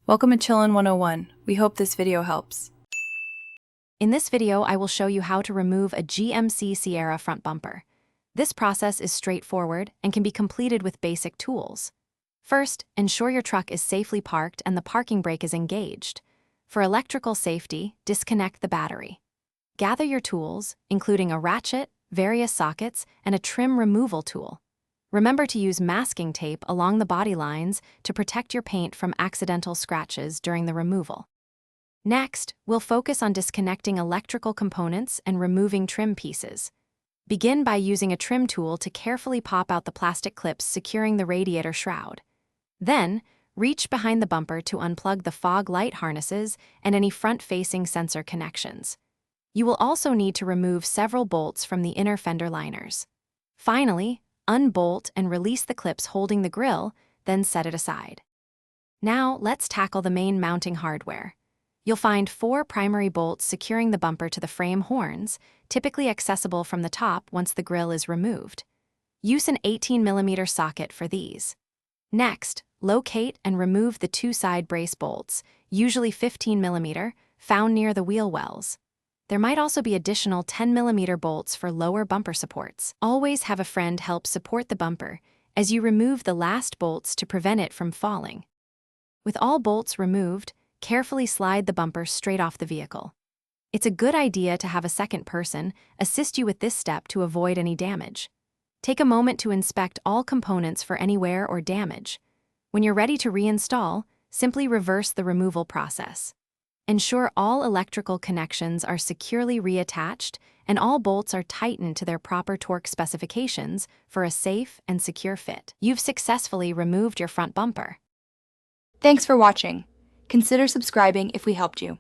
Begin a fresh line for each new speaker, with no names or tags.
Welcome to Chillin' 101. We hope this video helps.
In this video, I will show you how to remove a GMC Sierra front bumper. This process is straightforward and can be completed with basic tools. First, ensure your truck is safely parked and the parking brake is engaged. For electrical safety, disconnect the battery. Gather your tools, including a ratchet, various sockets, and a trim removal tool. Remember to use masking tape along the body lines to protect your paint from accidental scratches during the removal. Next, we'll focus on disconnecting electrical components and removing trim pieces. Begin by using a trim tool to carefully pop out the plastic clips securing the radiator shroud. Then, reach behind the bumper to unplug the fog light harnesses and any front-facing sensor connections. You will also need to remove several bolts from the inner fender liners. Finally, unbolt and release the clips holding the grille, then set it aside. Now, let's tackle the main mounting hardware. You'll find 4 primary bolts securing the bumper to the frame horns, typically accessible from the top once the grille is removed. Use an 18mm socket for these. Next, locate and remove the 2 side brace bolts, usually 15mm, found near the wheel wells. There might also be additional 10mm bolts for lower bumper supports. Always have a friend help support the bumper as you remove the last bolts to prevent it from falling. With all bolts removed, carefully slide the bumper straight off the vehicle. It's a good idea to have a second person assist you with this step to avoid any damage. Take a moment to inspect all components for any wear or damage. When you're ready to reinstall, simply reverse the removal process. Ensure all electrical connections are securely reattached and all bolts are tightened to their proper torque specifications for a safe and secure fit. You've successfully removed your front bumper.
Thanks for watching. Consider subscribing if we helped you.